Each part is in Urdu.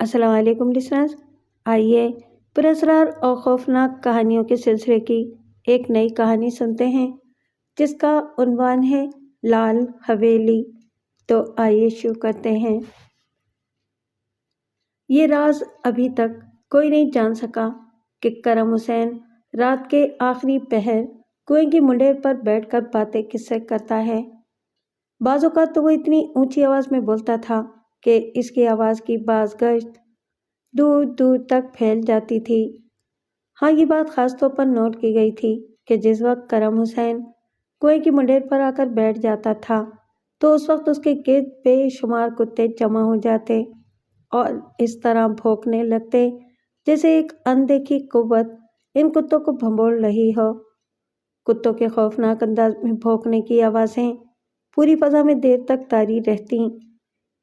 السلام علیکم لسنرز، آئیے پراسرار اور خوفناک کہانیوں کے سلسلے کی ایک نئی کہانی سنتے ہیں جس کا عنوان ہے لال حویلی۔ تو آئیے شروع کرتے ہیں۔ یہ راز ابھی تک کوئی نہیں جان سکا کہ کرم حسین رات کے آخری پہر کنویں کی منڈیر پر بیٹھ کر باتیں کس سے کرتا ہے۔ بعض اوقات تو وہ اتنی اونچی آواز میں بولتا تھا کہ اس کی آواز کی باز گشت دور دور تک پھیل جاتی تھی۔ ہاں، یہ بات خاص طور پر نوٹ کی گئی تھی کہ جس وقت کرم حسین کنویں کی منڈیر پر آ کر بیٹھ جاتا تھا تو اس وقت اس کے گرد بے شمار کتے جمع ہو جاتے اور اس طرح بھونکنے لگتے جیسے ایک اندیکھی قوت ان کتوں کو بھنبوڑ رہی ہو۔ کتوں کے خوفناک انداز میں بھونکنے کی آوازیں پوری فضا میں دیر تک طاری رہتیں۔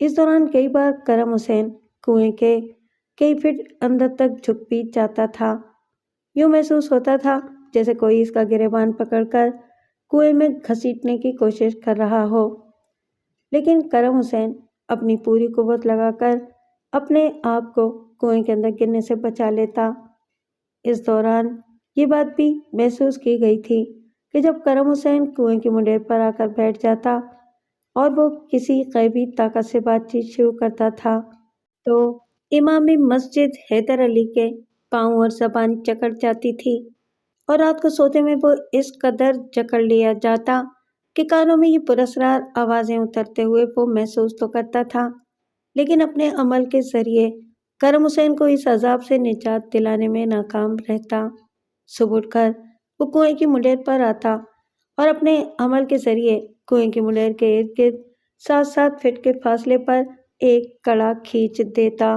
اس دوران کئی بار کرم حسین کنویں کے کئی فٹ اندر تک جھک بھی جاتا تھا۔ یوں محسوس ہوتا تھا جیسے کوئی اس کا گریبان پکڑ کر کنویں میں گھسیٹنے کی کوشش کر رہا ہو، لیکن کرم حسین اپنی پوری قوت لگا کر اپنے آپ کو کنویں کے اندر گرنے سے بچا لیتا۔ اس دوران یہ بات بھی محسوس کی گئی تھی کہ جب کرم حسین کنویں کی منڈیر پر آ کر بیٹھ جاتا اور وہ کسی غیبی طاقت سے بات چیت شروع کرتا تھا تو امام مسجد حیدر علی کے پاؤں اور زبان جکڑ جاتی تھی، اور رات کو سوتے میں وہ اس قدر جکڑ لیا جاتا کہ کانوں میں یہ پراسرار آوازیں اترتے ہوئے وہ محسوس تو کرتا تھا، لیکن اپنے عمل کے ذریعے کرم حسین کو اس عذاب سے نجات دلانے میں ناکام رہتا۔ صبح اٹھ کر وہ کنویں کی منڈیر پر آتا اور اپنے عمل کے ذریعے کنویں کی منڈیر کے ارد گرد 7 فٹ کے فاصلے پر ایک کڑا کھینچ دیتا،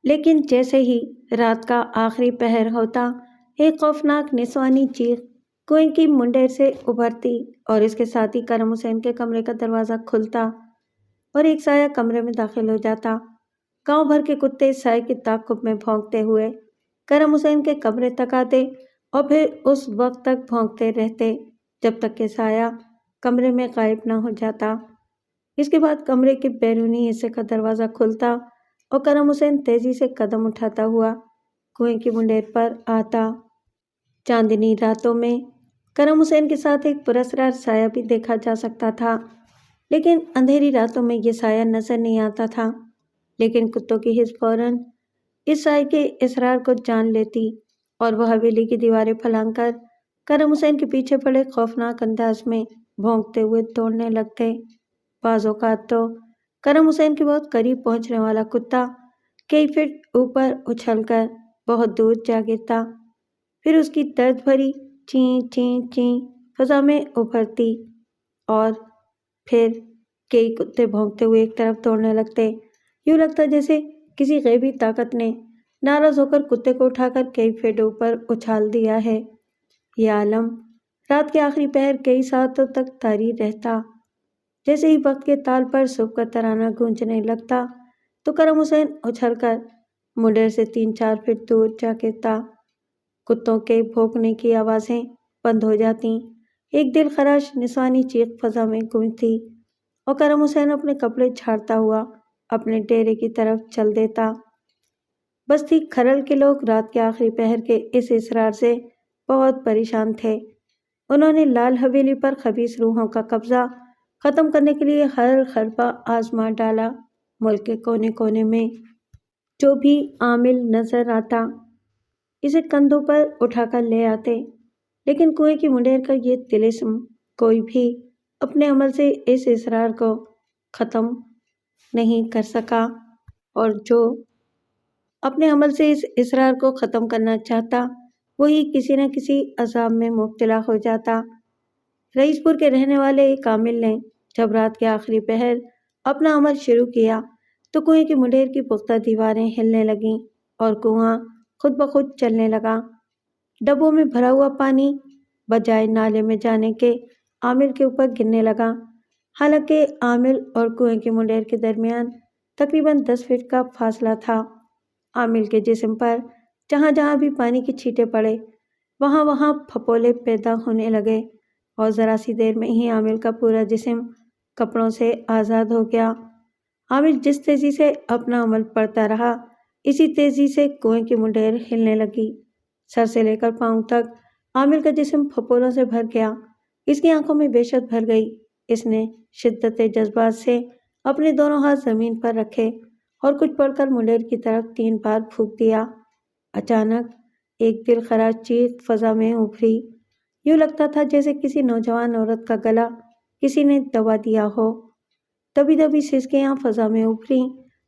لیکن جیسے ہی رات کا آخری پہر ہوتا ایک خوفناک نسوانی چیخ کنویں کی منڈیر سے ابھرتی اور اس کے ساتھ ہی کرم حسین کے کمرے کا دروازہ کھلتا اور ایک سایہ کمرے میں داخل ہو جاتا۔ گاؤں بھر کے کتے سائے کے تعاقب میں بھونکتے ہوئے کرم حسین کے کمرے تک آتے اور پھر اس وقت تک بھونکتے رہتے جب تک کہ سایہ کمرے میں غائب نہ ہو جاتا۔ اس کے بعد کمرے کے بیرونی حصے کا دروازہ کھلتا اور کرم حسین تیزی سے قدم اٹھاتا ہوا کنویں کی منڈیر پر آتا۔ چاندنی راتوں میں کرم حسین کے ساتھ ایک پراسرار سایہ بھی دیکھا جا سکتا تھا، لیکن اندھیری راتوں میں یہ سایہ نظر نہیں آتا تھا، لیکن کتوں کی حس فوراً اس سائے کے اسرار کو جان لیتی اور وہ حویلی کی دیواریں پھلانگ کر کرم حسین کے پیچھے پڑے خوفناک انداز میں بھونکتے ہوئے دوڑنے لگتے۔ بعض اوقات تو کرم حسین کے بہت قریب پہنچنے والا کتا کئی فٹ اوپر اچھل کر بہت دور جا گرتا، پھر اس کی درد بھری چیں چیں چیں فضا میں ابھرتی اور پھر کئی کتے بھونکتے ہوئے ایک طرف دوڑنے لگتے۔ یوں لگتا جیسے کسی غیبی طاقت نے ناراض ہو کر کتے کو اٹھا کر کئی فٹ اوپر اچھال دیا ہے۔ یہ عالم رات کے آخری پہر کئی ساعتوں تک طاری رہتا۔ جیسے ہی وقت کے تال پر صبح کا ترانہ گونجنے لگتا تو کرم حسین اچھل کر منڈیر سے 3-4 فٹ دور جا گرتا۔ کتوں کے بھونکنے کی آوازیں بند ہو جاتی، ایک دل خراش نسوانی چیخ فضا میں گونجتی اور کرم حسین اپنے کپڑے جھاڑتا ہوا اپنے ڈیرے کی طرف چل دیتا۔ بستی کھرل کے لوگ رات کے آخری پہر کے اس اصرار سے بہت پریشان تھے۔ انہوں نے لال حویلی پر خبیث روحوں کا قبضہ ختم کرنے کے لیے ہر حربہ آزما ڈالا۔ ملک کے کونے کونے میں جو بھی عامل نظر آتا اسے کندھوں پر اٹھا کر لے آتے، لیکن کنویں کی منڈیر کا یہ طلسم کوئی بھی اپنے عمل سے اس اصرار کو ختم نہیں کر سکا، اور جو اپنے عمل سے اس اصرار کو ختم کرنا چاہتا وہی کسی نہ کسی عذاب میں مبتلا ہو جاتا۔ رئیس پور کے رہنے والے ایک عامل نے جب رات کے آخری پہر اپنا عمل شروع کیا تو کنویں کی منڈیر کی پختہ دیواریں ہلنے لگیں اور کنواں خود بخود چلنے لگا۔ ڈبوں میں بھرا ہوا پانی بجائے نالے میں جانے کے عامل کے اوپر گرنے لگا۔ حالانکہ عامل اور کنویں کی منڈیر کے درمیان تقریباً 10 فٹ کا فاصلہ تھا۔ عامل کے جسم پر جہاں جہاں بھی پانی کی چھینٹیں پڑے وہاں وہاں پھپھولے پیدا ہونے لگے اور ذرا سی دیر میں ہی عامل کا پورا جسم کپڑوں سے آزاد ہو گیا۔ عامل جس تیزی سے اپنا عمل پڑھتا رہا اسی تیزی سے کنویں کی منڈیر ہلنے لگی۔ سر سے لے کر پاؤں تک عامر کا جسم پھپھولوں سے بھر گیا۔ اس کی آنکھوں میں وحشت بھر گئی۔ اس نے شدت جذبات سے اپنے دونوں ہاتھ زمین پر رکھے اور کچھ پڑھ کر منڈیر کی طرف 3 بار پھونک دیا۔ اچانک ایک دل خراش چیخ فضا میں ابھری۔ یوں لگتا تھا جیسے کسی نوجوان عورت کا گلا کسی نے دبا دیا ہو۔ دبی دبی سسکیاں فضا میں ابھریں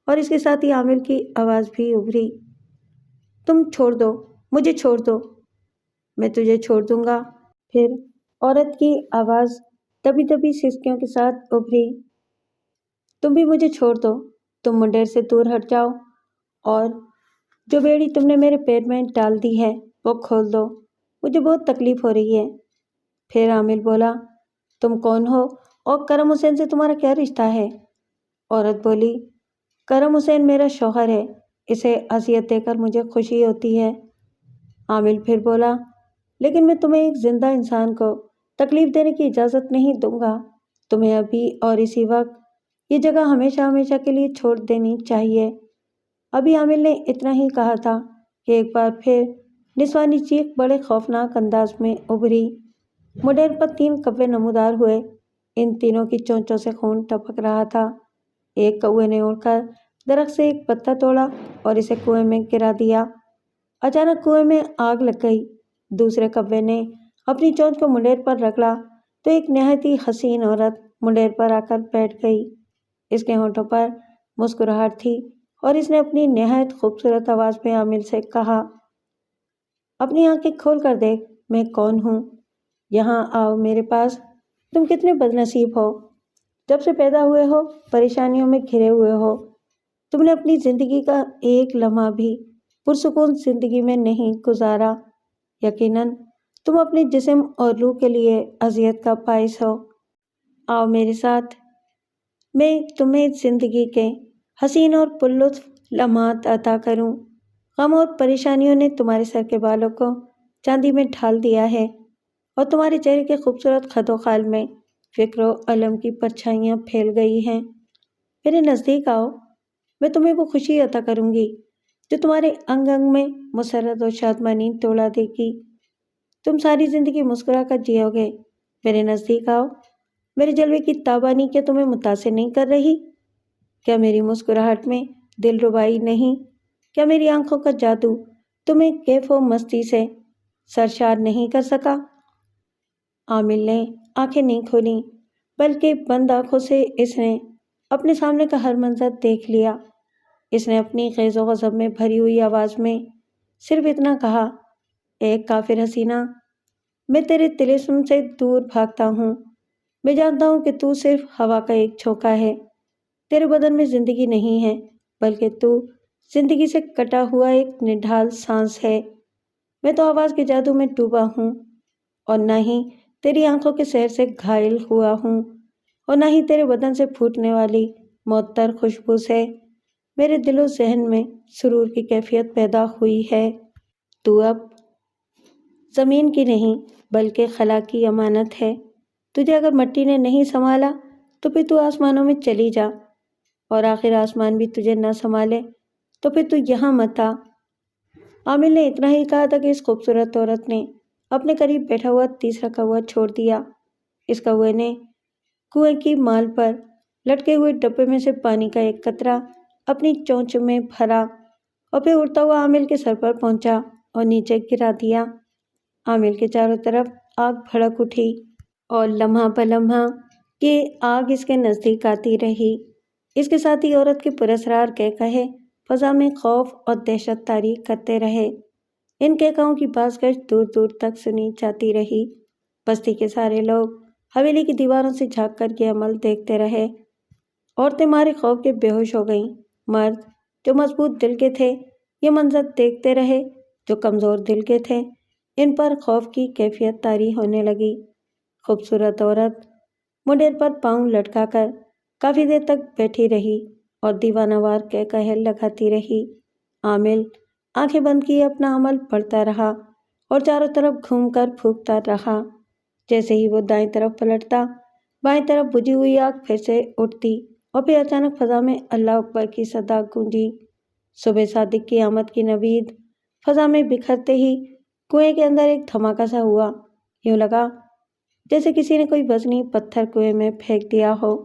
اور اس کے ساتھ ہی عامر کی آواز بھی ابھری۔ تم چھوڑ دو، مجھے چھوڑ دو، میں تجھے چھوڑ دوں گا۔ پھر عورت کی آواز دبی دبی سسکیوں کے ساتھ ابھری۔ تم بھی مجھے چھوڑ دو، تم منڈیر سے دور ہٹ جاؤ اور جو بیڑی تم نے میرے پیر میں ڈال دی ہے وہ کھول دو، مجھے بہت تکلیف ہو رہی ہے۔ پھر عامر بولا، تم کون ہو اور کرم حسین سے تمہارا کیا رشتہ ہے؟ عورت بولی، کرم حسین میرا شوہر ہے، اسے اذیت دے کر مجھے خوشی ہوتی ہے۔ عامر پھر بولا، لیکن میں تمہیں ایک زندہ انسان کو تکلیف دینے کی اجازت نہیں دوں گا۔ تمہیں ابھی اور اسی وقت یہ جگہ ہمیشہ ہمیشہ کے لیے چھوڑ دینی چاہیے۔ ابھی عامر نے اتنا ہی کہا تھا کہ ایک بار پھر نسوانی چیخ بڑے خوفناک انداز میں ابھری۔ منڈیر پر 3 کوے نمودار ہوئے۔ ان تینوں کی چونچوں سے خون ٹپک رہا تھا۔ ایک کوے نے اڑ کر درخت سے ایک پتا توڑا اور اسے کنویں میں گرا دیا۔ اچانک کنویں میں آگ لگ گئی۔ دوسرے کوے نے اپنی چونچ کو منڈیر پر رگڑا تو ایک نہایت ہی حسین عورت منڈیر پر آ کر بیٹھ گئی۔ اس کے ہونٹوں پر مسکراہٹ تھی اور اس نے اپنی نہایت خوبصورت آواز میں عامر سے کہا، اپنی آنکھیں کھول کر دیکھ، میں کون ہوں؟ یہاں آؤ میرے پاس۔ تم کتنے بد نصیب ہو، جب سے پیدا ہوئے ہو پریشانیوں میں گھرے ہوئے ہو۔ تم نے اپنی زندگی کا ایک لمحہ بھی پرسکون زندگی میں نہیں گزارا۔ یقیناً تم اپنے جسم اور روح کے لیے اذیت کا باعث ہو۔ آؤ میرے ساتھ، میں تمہیں زندگی کے حسین اور پرلطف لمحات عطا کروں۔ غم اور پریشانیوں نے تمہارے سر کے بالوں کو چاندی میں ڈھال دیا ہے اور تمہارے چہرے کے خوبصورت خد و خال میں فکر و علم کی پرچھائیاں پھیل گئی ہیں۔ میرے نزدیک آؤ، میں تمہیں وہ خوشی عطا کروں گی جو تمہارے انگ انگ میں مسرت و شادمانی توڑا دے گی۔ تم ساری زندگی مسکرا کر جیو گے۔ میرے نزدیک آؤ، میرے جلوے کی تابانی کیا تمہیں متاثر نہیں کر رہی؟ کیا میری مسکراہٹ میں دل ربائی نہیں؟ کیا میری آنکھوں کا جادو تمہیں کیف و مستی سے سرشار نہیں کر سکا؟ عامر نے آنکھیں نہیں کھولیں، بلکہ بند آنکھوں سے اس نے اپنے سامنے کا ہر منظر دیکھ لیا۔ اس نے اپنی غیظ و غضب میں بھری ہوئی آواز میں صرف اتنا کہا، اے کافر حسینہ، میں تیرے طلسم سے دور بھاگتا ہوں۔ میں جانتا ہوں کہ تو صرف ہوا کا ایک جھونکا ہے، تیرے بدن میں زندگی نہیں ہے، بلکہ تو زندگی سے کٹا ہوا ایک نڈھال سانس ہے۔ میں تو آواز کے جادو میں ڈوبا ہوں اور نہ ہی تیری آنکھوں کے سحر سے گھائل ہوا ہوں اور نہ ہی تیرے بدن سے پھوٹنے والی معطر خوشبو سے میرے دل و ذہن میں سرور کی کیفیت پیدا ہوئی ہے۔ تو اب زمین کی نہیں بلکہ خلا کی امانت ہے۔ تجھے اگر مٹی نے نہیں سنبھالا تو پھر تو آسمانوں میں چلی جا، اور آخر آسمان بھی تجھے نہ سنبھالے تو پھر تو یہاں مت آ۔ عامر نے اتنا ہی کہا تھا کہ اس خوبصورت عورت نے اپنے قریب بیٹھا ہوا تیسرا کوا چھوڑ دیا۔ اس کوے نے کنویں کی مال پر لٹکے ہوئے ڈبے میں سے پانی کا ایک قطرہ اپنی چونچ میں بھرا اور پھر اڑتا ہوا عامر کے سر پر پہنچا اور نیچے گرا دیا۔ عامر کے چاروں طرف آگ بھڑک اٹھی اور لمحہ بہ لمحہ یہ آگ اس کے نزدیک آتی رہی۔ اس کے ساتھ ہی عورت کے پراسرار قہقہے فضا میں خوف اور دہشت طاری کرتے رہے۔ ان قہقہوں کی باز گشت دور دور تک سنی جاتی رہی۔ بستی کے سارے لوگ حویلی کی دیواروں سے جھانک کر یہ عمل دیکھتے رہے۔ عورتیں مارے خوف کے بے ہوش ہو گئیں۔ مرد جو مضبوط دل کے تھے یہ منظر دیکھتے رہے، جو کمزور دل کے تھے ان پر خوف کی کیفیت طاری ہونے لگی۔ خوبصورت عورت منڈیر پر پاؤں لٹکا کر کافی دیر تک بیٹھی رہی اور دیوانہ وار قہقہے لگاتی رہی۔ عامر آنکھیں بند کیے اپنا عمل پڑھتا رہا اور چاروں طرف گھوم کر پھونکتا رہا۔ جیسے ہی وہ دائیں طرف پلٹتا، بائیں طرف بجھی ہوئی آگ پھر سے اٹھتی اور پھر اچانک فضا میں اللہ اکبر کی صدا گونجی۔ صبح صادق کی آمد کی نوید فضا میں بکھرتے ہی کنویں کے اندر ایک دھماکہ سا ہوا۔ یوں لگا جیسے کسی نے کوئی وزنی پتھر کنویں میں پھینک دیا ہو۔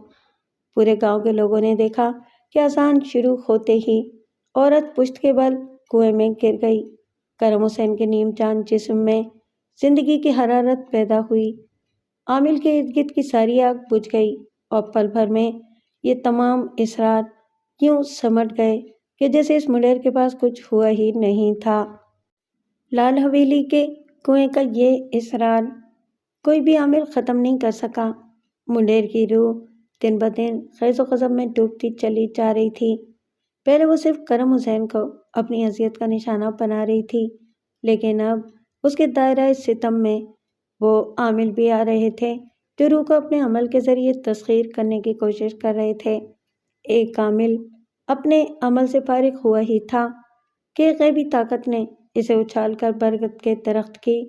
پورے گاؤں کے لوگوں نے دیکھا کہ اذان شروع ہوتے ہی عورت پشت کے بل کنویں میں گر گئی۔ کرم حسین کے نیم جان جسم میں زندگی کی حرارت پیدا ہوئی۔ عامل کے ارد گرد کی ساری آگ بجھ گئی اور پل بھر میں یہ تمام اسرار یوں سمٹ گئے کہ جیسے اس منڈیر کے پاس کچھ ہوا ہی نہیں تھا۔ لال حویلی کے کنویں کا یہ اسرار کوئی بھی عامل ختم نہیں کر سکا۔ منڈیر کی روح دن بدن خیز و خزم میں ڈوبتی چلی جا رہی تھی۔ پہلے وہ صرف کرم حسین کو اپنی اذیت کا نشانہ بنا رہی تھی، لیکن اب اس کے دائرہ ستم میں وہ عامل بھی آ رہے تھے جو روح کو اپنے عمل کے ذریعے تسخیر کرنے کی کوشش کر رہے تھے۔ ایک عامل اپنے عمل سے فارغ ہوا ہی تھا کہ غیبی طاقت نے اسے اچھال کر برگد کے درخت کی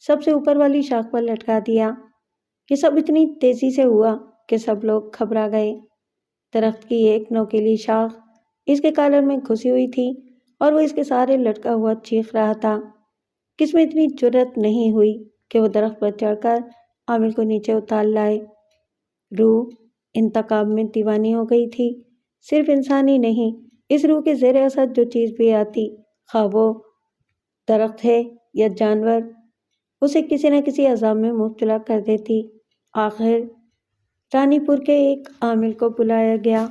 سب سے اوپر والی شاخ پر لٹکا دیا۔ یہ سب اتنی تیزی سے ہوا کہ سب لوگ گھبرا گئے۔ درخت کی ایک نوکیلی شاخ اس کے کالر میں گھسی ہوئی تھی اور وہ اس کے سہارے لٹکا ہوا چیخ رہا تھا۔ کس میں اتنی جرأت نہیں ہوئی کہ وہ درخت پر چڑھ کر عامل کو نیچے اتار لائے۔ روح انتقام میں دیوانی ہو گئی تھی۔ صرف انسان ہی نہیں، اس روح کے زیر اثر جو چیز بھی آتی، خواہ وہ درخت ہے یا جانور، اسے کسی نہ کسی عذاب میں مبتلا کر دیتی۔ آخر رانی پور کے ایک عامل کو بلایا گیا۔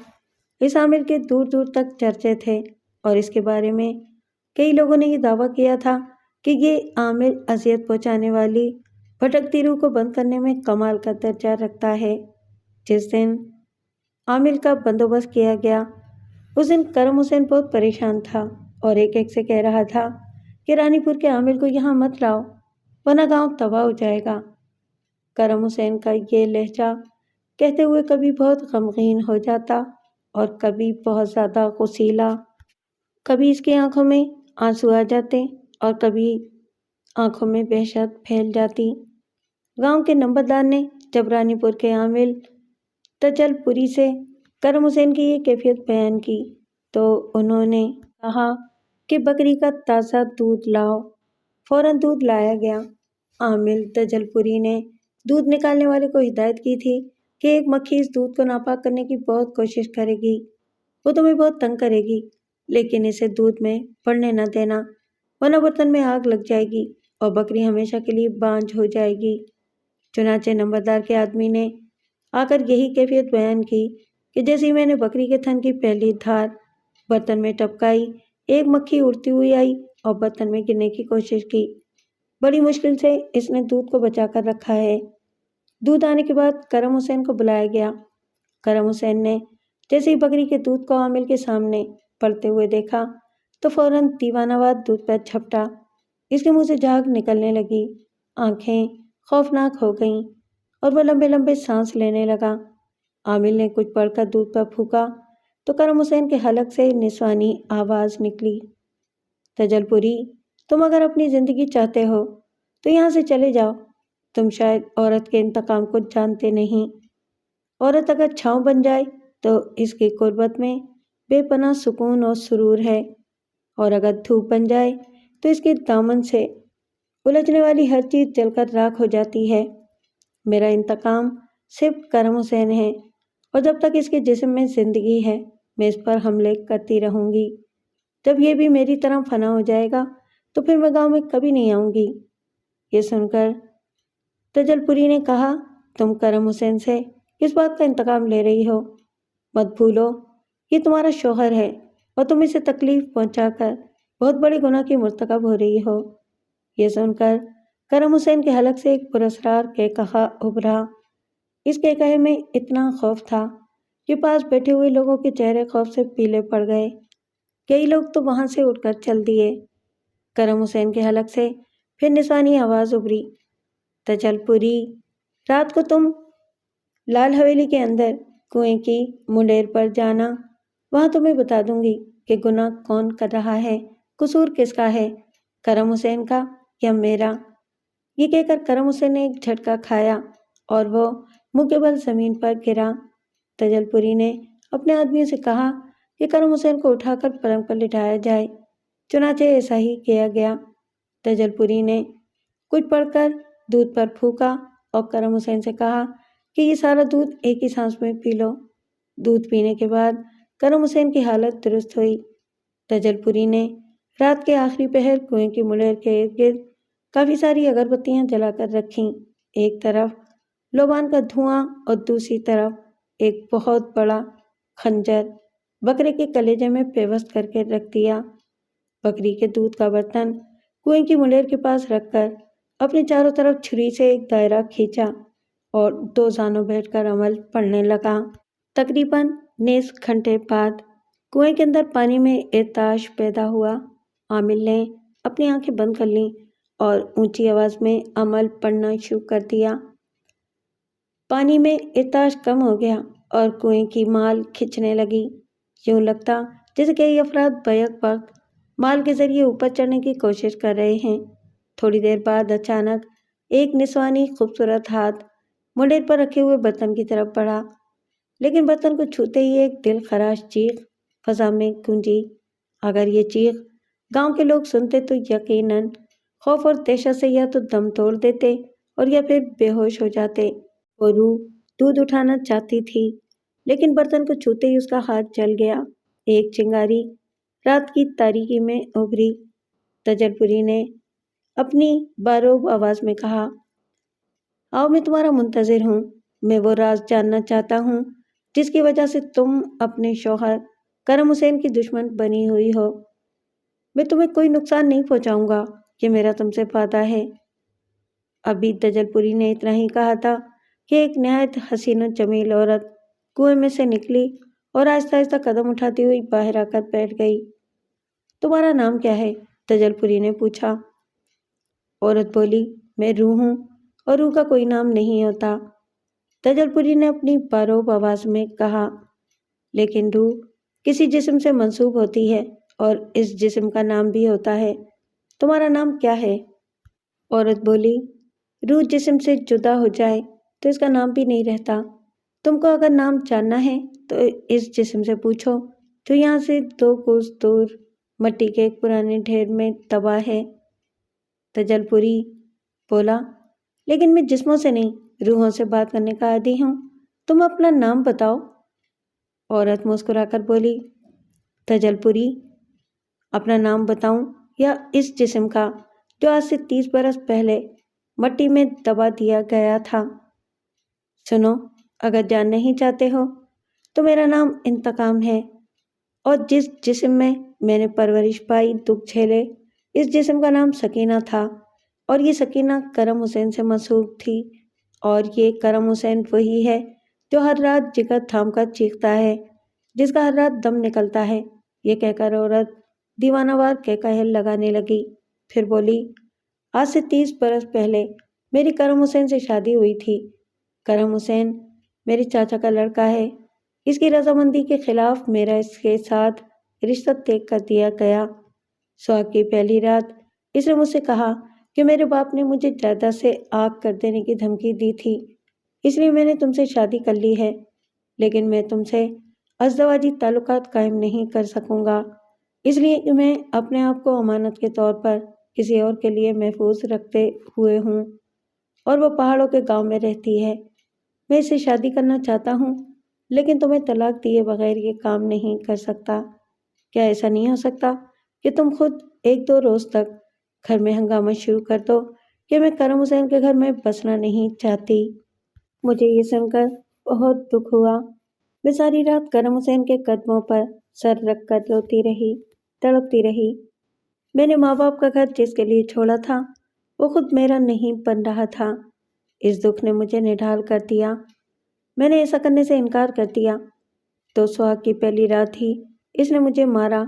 اس عامل کے دور دور تک چرچے تھے اور اس کے بارے میں کئی لوگوں نے یہ دعویٰ کیا تھا کہ یہ عامل اذیت پہنچانے والی بھٹکتی روح کو بند کرنے میں کمال کا درجہ رکھتا ہے۔ جس دن عامل کا بندوبست کیا گیا، اس دن کرم حسین بہت پریشان تھا اور ایک سے کہہ رہا تھا کہ رانی پور کے عامل کو یہاں مت لاؤ ورنہ گاؤں تباہ ہو جائے گا۔ کرم حسین کا یہ لہجہ کہتے ہوئے کبھی بہت غمگین ہو جاتا اور کبھی بہت زیادہ غصیلا۔ کبھی اس کی آنکھوں میں آنسو آ جاتے اور کبھی آنکھوں میں وحشت پھیل جاتی۔ گاؤں کے نمبردار نے جب رانی پور کے عامل تجل پوری سے کرم حسین کی یہ کیفیت بیان کی تو انہوں نے کہا کہ بکری کا تازہ دودھ لاؤ۔ فوراً دودھ لایا گیا۔ عامل تجل پوری نے دودھ نکالنے والے کو ہدایت کی تھی کہ ایک مکھی اس دودھ کو ناپاک کرنے کی بہت کوشش کرے گی، وہ تمہیں بہت تنگ کرے گی، لیکن اسے دودھ میں پڑنے نہ دینا ورنہ برتن میں آگ لگ جائے گی اور بکری ہمیشہ کے لیے بانجھ ہو جائے گی۔ چنانچہ نمبردار کے آدمی نے آ کر یہی کیفیت بیان کی کہ جیسے ہی میں نے بکری کے تھن کی پہلی دھار برتن میں ٹپکائی، ایک مکھی اڑتی ہوئی آئی اور برتن میں گرنے کی کوشش کی۔ بڑی مشکل سے اس نے دودھ کو بچا کر رکھا ہے۔ دودھ آنے کے بعد کرم حسین کو بلایا گیا۔ کرم حسین نے جیسے ہی بکری کے دودھ کو عامل کے سامنے پڑتے ہوئے دیکھا تو فوراً دیوانہ وار دودھ پر جھپٹا۔ اس کے منہ سے جھاگ نکلنے لگی، آنکھیں خوفناک ہو گئیں اور وہ لمبے لمبے سانس لینے لگا۔ عامل نے کچھ پڑھ کر دودھ پر پھونکا تو کرم حسین کے حلق سے نسوانی آواز نکلی، تجل پوری، تم اگر اپنی زندگی چاہتے ہو تو یہاں سے چلے جاؤ۔ تم شاید عورت کے انتقام کو جانتے نہیں۔ عورت اگر چھاؤں بن جائے تو اس کی قربت میں بے پناہ سکون اور سرور ہے، اور اگر دھوپ بن جائے تو اس کے دامن سے الجھنے والی ہر چیز جل کر راکھ ہو جاتی ہے۔ میرا انتقام صرف کرم حسین ہے اور جب تک اس کے جسم میں زندگی ہے میں اس پر حملے کرتی رہوں گی۔ جب یہ بھی میری طرح فنا ہو جائے گا تو پھر میں گاؤں میں کبھی نہیں آؤں گی۔ یہ سن کر تجل پوری نے کہا، تم کرم حسین سے کس بات کا انتقام لے رہی ہو؟ مت بھولو یہ تمہارا شوہر ہے اور تم اسے تکلیف پہنچا کر بہت بڑے گناہ کی مرتکب ہو رہی ہو۔ یہ سن کر کرم حسین کے حلق سے ایک پراسرار قہقہہ ابھرا۔ اس قہقہے میں اتنا خوف تھا کہ پاس بیٹھے ہوئے لوگوں کے چہرے خوف سے پیلے پڑ گئے۔ کئی لوگ تو وہاں سے اٹھ کر چل دیے۔ کرم حسین کے حلق سے پھر نسوانی آواز ابھری، تجل پوری، رات کو تم لال حویلی کے اندر کنویں کی منڈیر پر جانا، وہاں تمہیں بتا دوں گی کہ گناہ کون کر رہا ہے، قصور کس کا ہے، کرم حسین کا یا میرا۔ یہ کہہ کر کرم حسین نے ایک جھٹکا کھایا اور وہ منہ کے بل زمین پر گرا۔ تجل پوری نے اپنے آدمیوں سے کہا، کہ کرم حسین کو اٹھا کر پلنگ پر لٹایا جائے۔ چنانچہ ایسا ہی کیا گیا۔ تجل نے کچھ پڑھ کر دودھ پر پھونکا اور کرم حسین سے کہا کہ یہ سارا دودھ ایک ہی سانس میں پی لو۔ دودھ پینے کے بعد کرم حسین کی حالت درست ہوئی۔ تجل نے رات کے آخری پہر کنویں کی منڈیر کے ارد گرد کافی ساری اگربتیاں جلا کر رکھیں۔ ایک طرف لوبان کا دھواں اور دوسری طرف ایک بہت بڑا خنجر بکرے کے کلیجے میں پیوست کر کے رکھ دیا۔ بکری کے دودھ کا برتن کنویں کی منڈیر کے پاس رکھ کر اپنے چاروں طرف چھری سے ایک دائرہ کھینچا اور دو زانوں بیٹھ کر عمل پڑھنے لگا۔ تقریباً نصف گھنٹے بعد کنویں کے اندر پانی میں ارتعاش پیدا ہوا۔ عامل نے اپنی آنکھیں بند کر لیں اور اونچی آواز میں عمل پڑھنا شروع کر دیا۔ پانی میں ارتعاش کم ہو گیا اور کنویں کی مال کھنچنے لگی۔ یوں لگتا جیسے کئی افراد بیک وقت مال کے ذریعے اوپر چڑھنے کی کوشش کر رہے ہیں۔ تھوڑی دیر بعد اچانک ایک نسوانی خوبصورت ہاتھ منڈیر پر رکھے ہوئے برتن کی طرف بڑھا، لیکن برتن کو چھوتے ہی ایک دل خراش چیخ فضا میں گونجی۔ اگر یہ چیخ گاؤں کے لوگ سنتے تو یقیناً خوف اور دہشت سے یا تو دم توڑ دیتے اور یا پھر بے ہوش ہو جاتے۔ وہ روح دودھ اٹھانا چاہتی تھی، لیکن برتن کو چھوتے ہی اس کا ہاتھ جل گیا۔ ایک چنگاری رات کی تاریکی میں ابھری۔ تجل نے اپنی باروب آواز میں کہا، آؤ میں تمہارا منتظر ہوں۔ میں وہ راز جاننا چاہتا ہوں جس کی وجہ سے تم اپنے شوہر کرم حسین کی دشمن بنی ہوئی ہو۔ میں تمہیں کوئی نقصان نہیں پہنچاؤں گا، یہ میرا تم سے وعدہ ہے۔ ابھی تجل نے اتنا ہی کہا تھا کہ ایک نہایت حسین و جمیل عورت کنویں میں سے نکلی اور آہستہ آہستہ قدم اٹھاتی ہوئی باہر آ کر بیٹھ گئی۔ تمہارا نام کیا ہے؟ تجل نے پوچھا۔ عورت بولی، میں روح ہوں اور روح کا کوئی نام نہیں ہوتا۔ تجل نے اپنی باروب آواز میں کہا، لیکن روح کسی جسم سے منسوب ہوتی ہے اور اس جسم کا نام بھی ہوتا ہے۔ تمہارا نام کیا ہے؟ عورت بولی، روح جسم سے جدا ہو جائے تو اس کا نام بھی نہیں رہتا۔ تم کو اگر نام جاننا ہے تو اس جسم سے پوچھو جو یہاں سے 2 کوس دور مٹی کے ایک پرانے ڈھیر میں دبا ہے۔ تجل بولا، لیکن میں جسموں سے نہیں، روحوں سے بات کرنے کا عادی ہوں۔ تم اپنا نام بتاؤ۔ عورت مسکرا کر بولی، تجل اپنا نام بتاؤں یا اس جسم کا جو آج سے 30 برس پہلے مٹی میں دبا دیا گیا تھا؟ سنو، اگر جاننا ہی چاہتے ہو تو میرا نام انتقام ہے، اور جس جسم میں نے پرورش پائی، دکھ جھیلے، اس جسم کا نام سکینہ تھا، اور یہ سکینہ کرم حسین سے منسوب تھی، اور یہ کرم حسین وہی ہے جو ہر رات جگر تھام کر چیختا ہے، جس کا ہر رات دم نکلتا ہے۔ یہ کہہ کر عورت دیوانہ وار کہکہل لگانے لگی، پھر بولی، آج سے 30 برس پہلے میری کرم حسین سے شادی ہوئی تھی۔ کرم حسین میرے چاچا کا لڑکا ہے۔ اس کی رضامندی کے خلاف میرا اس کے ساتھ رشتہ طے کر دیا گیا۔ سہاگ کی پہلی رات اس نے مجھ سے کہا کہ میرے باپ نے مجھے جائیداد سے آگ کر دینے کی دھمکی دی تھی، اس لیے میں نے تم سے شادی کر لی ہے، لیکن میں تم سے ازدواجی تعلقات قائم نہیں کر سکوں گا، اس لیے کہ میں اپنے آپ کو امانت کے طور پر کسی اور کے لیے محفوظ رکھتے ہوئے ہوں، اور وہ پہاڑوں کے گاؤں میں رہتی ہے۔ میں اسے شادی کرنا چاہتا ہوں، لیکن تمہیں طلاق دیے بغیر یہ کام نہیں کر سکتا۔ کیا ایسا نہیں ہو سکتا کہ تم خود 1-2 روز تک گھر میں ہنگامہ شروع کر دو کہ میں کرم حسین کے گھر میں بسنا نہیں چاہتی؟ مجھے یہ سن کر بہت دکھ ہوا۔ میں ساری رات کرم حسین کے قدموں پر سر رکھ کر روتی رہی، تڑپتی رہی۔ میں نے ماں باپ کا گھر جس کے لیے چھوڑا تھا وہ خود میرا نہیں بن رہا تھا۔ اس دکھ نے مجھے نڈھال کر دیا۔ میں نے ایسا کرنے سے انکار کر دیا تو سہاگ کی پہلی رات ہی اس نے مجھے مارا،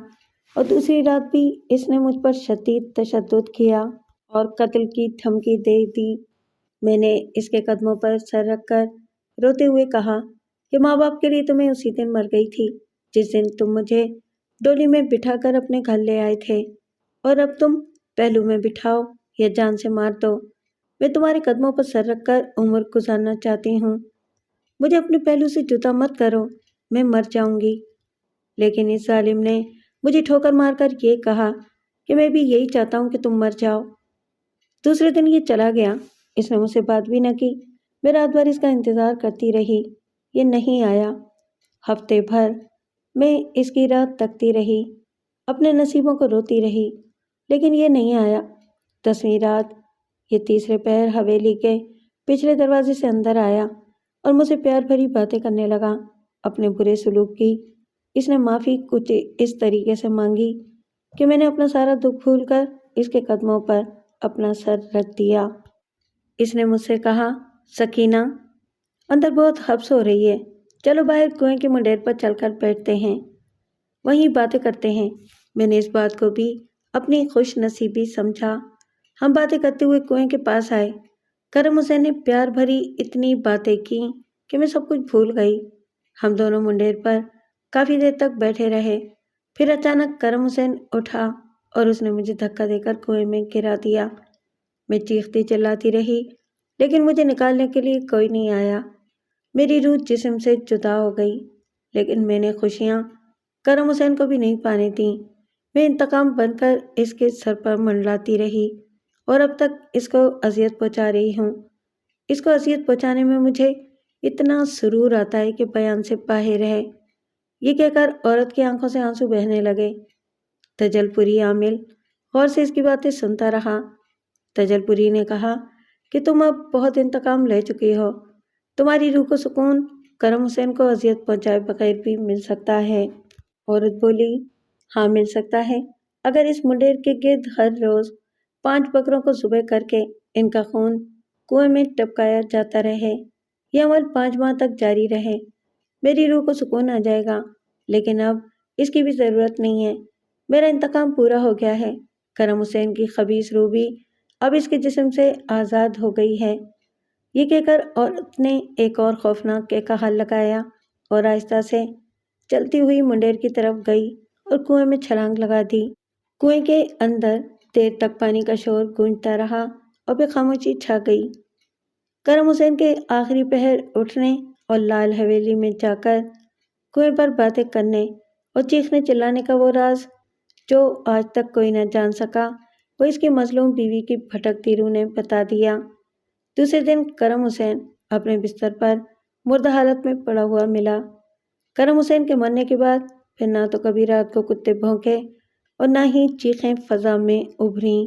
اور دوسری رات بھی اس نے مجھ پر شدید تشدد کیا اور قتل کی دھمکی دے دی۔ میں نے اس کے قدموں پر سر رکھ کر روتے ہوئے کہا کہ ماں باپ کے لیے تو میں اسی دن مر گئی تھی جس دن تم مجھے ڈولی میں بٹھا کر اپنے گھر لے آئے تھے، اور اب تم پہلو میں بٹھاؤ یا جان سے مار دو، میں تمہارے قدموں پر سر رکھ کر عمر گزارنا چاہتی ہوں۔ مجھے اپنے پہلو سے جدا مت کرو، میں مر جاؤں گی۔ لیکن اس ظالم نے مجھے ٹھوکر مار کر یہ کہا کہ میں بھی یہی چاہتا ہوں کہ تم مر جاؤ۔ دوسرے دن یہ چلا گیا، اس نے مجھ سے بات بھی نہ کی۔ میں رات بھر اس کا انتظار کرتی رہی، یہ نہیں آیا۔ ہفتے بھر میں اس کی رات تکتی رہی، اپنے نصیبوں کو روتی رہی، لیکن یہ نہیں آیا۔ 10ویں رات یہ تیسرے پہر حویلی کے پچھلے دروازے سے اندر آیا اور مجھ سے پیار بھری باتیں کرنے لگا۔ اپنے برے سلوک کی اس نے معافی کچھ اس طریقے سے مانگی کہ میں نے اپنا سارا دکھ بھول کر اس کے قدموں پر اپنا سر رکھ دیا۔ اس نے مجھ سے کہا، سکینہ، اندر بہت حبس ہو رہی ہے، چلو باہر کنویں کے منڈیر پر چل کر بیٹھتے ہیں، وہیں باتیں کرتے ہیں۔ میں نے اس بات کو بھی اپنی خوش نصیبی سمجھا۔ ہم باتیں کرتے ہوئے کنویں کے پاس آئے۔ کرم حسین نے پیار بھری اتنی باتیں کی کہ میں سب کچھ بھول گئی۔ ہم دونوں منڈیر پر کافی دیر تک بیٹھے رہے، پھر اچانک کرم حسین اٹھا اور اس نے مجھے دھکا دے کر کنویں میں گرا دیا۔ میں چیختی چلاتی رہی، لیکن مجھے نکالنے کے لیے کوئی نہیں آیا۔ میری روح جسم سے جدا ہو گئی، لیکن میں نے خوشیاں کرم حسین کو بھی نہیں پانے دیں۔ میں انتقام بن کر اس کے سر پر منڈلاتی رہی اور اب تک اس کو اذیت پہنچا رہی ہوں۔ اس کو اذیت پہنچانے میں مجھے اتنا سرور آتا ہے کہ بیان سے باہر ہے۔ یہ کہہ کر عورت کی آنکھوں سے آنسو بہنے لگے۔ تجل پوری عامل غور سے اس کی باتیں سنتا رہا۔ تجل پوری نے کہا کہ تم اب بہت انتقام لے چکی ہو، تمہاری روح کو سکون کرم حسین کو اذیت پہنچائے بغیر بھی مل سکتا ہے۔ عورت بولی، ہاں مل سکتا ہے، اگر اس منڈیر کے گرد ہر روز 5 بکروں کو ذبح کر کے ان کا خون کنویں میں ٹپکایا جاتا رہے، یہ عمل 5 ماہ تک جاری رہے، میری روح کو سکون آ جائے گا۔ لیکن اب اس کی بھی ضرورت نہیں ہے، میرا انتقام پورا ہو گیا ہے۔ کرم حسین کی خبیث روح بھی اب اس کے جسم سے آزاد ہو گئی ہے۔ یہ کہہ کر عورت نے ایک اور خوفناک کہا لگایا اور آہستہ سے چلتی ہوئی منڈیر کی طرف گئی اور کنویں میں چھلانگ لگا دی۔ کنویں کے اندر دیر تک پانی کا شور گونجتا رہا اور پھر خاموشی چھا گئی۔ کرم حسین کے آخری پہر اٹھنے اور لال حویلی میں جا کر کنویں پر باتیں کرنے اور چیخنے چلانے کا وہ راز جو آج تک کوئی نہ جان سکا، وہ اس کی مظلوم بیوی کی بھٹکتی روح نے بتا دیا۔ دوسرے دن کرم حسین اپنے بستر پر مردہ حالت میں پڑا ہوا ملا۔ کرم حسین کے مرنے کے بعد پھر نہ تو کبھی رات کو کتے بھونکے اور نہ ہی چیخیں فضا میں ابھریں۔